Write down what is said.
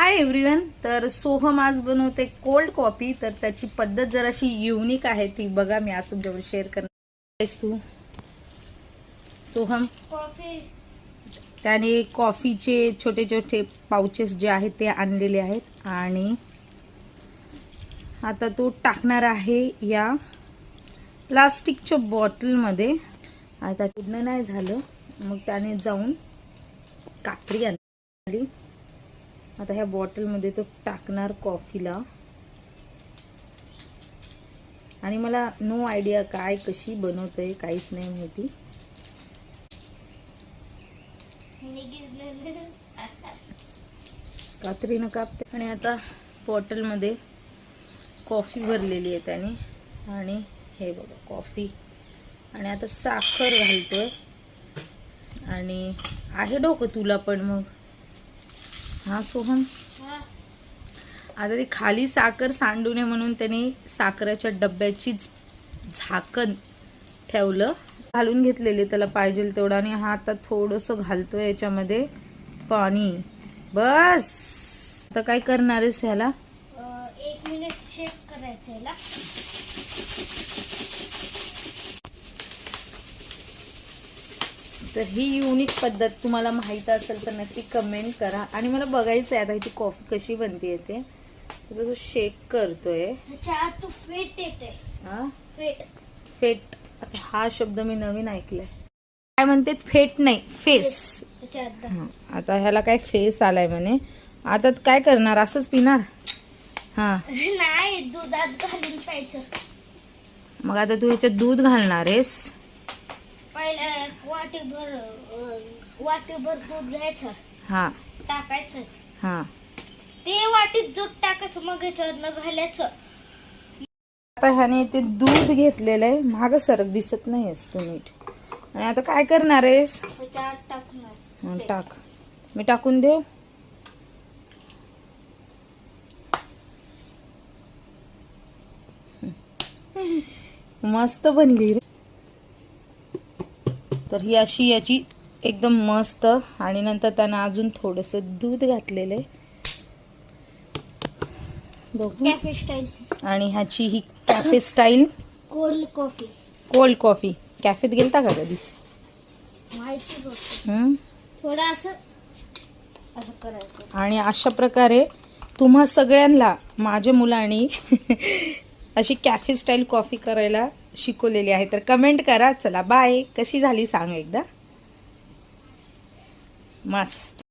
Hi everyone. तर सोहम आज बनवते कोल्ड कॉफी. तर त्याची पद्धत जराशी युनिक आहे, ती बघा मी आज तुमच्यावर शेअर करणार. तू सोहम कॉफी त्याने कॉफीचे छोटे छोटे पाउचेस जे आहेत ते आणलेले आहेत आणि आता तो टाकणार आहे या प्लास्टिकच्या बॉटलमध्ये. आता पूर्ण नाही झालं मग त्याने जाऊन कात्री आणली. आता ह्या बॉटलमध्ये तो टाकणार कॉफीला आणि मला नो आयडिया काय कशी बनवतोय, काहीच नाही माहिती. कात्रीनं कापते आणि आता बॉटलमध्ये कॉफी भरलेली आहे त्याने आणि हे बघा कॉफी आणि आता साखर घालतोय. आणि आहे डोकं तुला पण मग. हा सोहम, आता ती खाली साखर सांडू नये म्हणून त्याने साखरेच्या डब्याची झाकण ठेवलं, घालून घेतलेले त्याला पाहिजे तेवढं. आणि हा आता थोडंसं घालतोय याच्यामध्ये पाणी. बस आता काय करणार आहेस ह्याला? 1 मिनिट शेक करायचं याला. तर ही युनिक पद्धत तुम्हाला माहित असेल तर नक्की कमेंट करा. आणि मला बघायचं आहे आता ही कॉफी कशी बनते ते. तर तो शेक करतोय. त्याच्या आत तो फेट येते. हा फेट फेट, आता हा शब्द मी नवीन ऐकलाय. काय म्हणते? फेट नाही, फेस. त्याच्या आत आता ह्याला काय फेस आलाय म्हणे. आता काय करणार, असंच पिणार? हा नाही, दुधात घालून प्यायचं. मग आता तू ह्याच्यात दूध घालणार आहेस? पहिलं वाटीभर दूध घ्यायचं, हा टाकायचं. हा ते वाटीत दूध टाकायचं, मग ह्याच्यावर घालायचं. आता ह्याने ते दूध घेतलेलं आहे. मागं सरक दिसत नाहीस तू नीट. आणि आता काय करणार आहेस? त्याच्या आत टाकणार. हा, टाक. मी टाकून देऊ? मस्त बनली रे. तर ही अशी याची एकदम मस्त. आणि नंतर त्यानं अजून थोडंसं दूध घातलेलं आहे बघू. Cafe style. आणि ह्याची ही cafe style cold coffee. Cold coffee. कॅफेत गेलता का कधी? माहिती गोष्ट. थोडं असं करायचं. आणि अशा प्रकारे तुम्हा सगळ्यांना माझ्या मुलांनी अशी कॅफे स्टाईल कॉफी करायला शिकवलेली आहे. तर कमेंट करा. चला बाय. कशी झाली सांग एकदा. मस्त.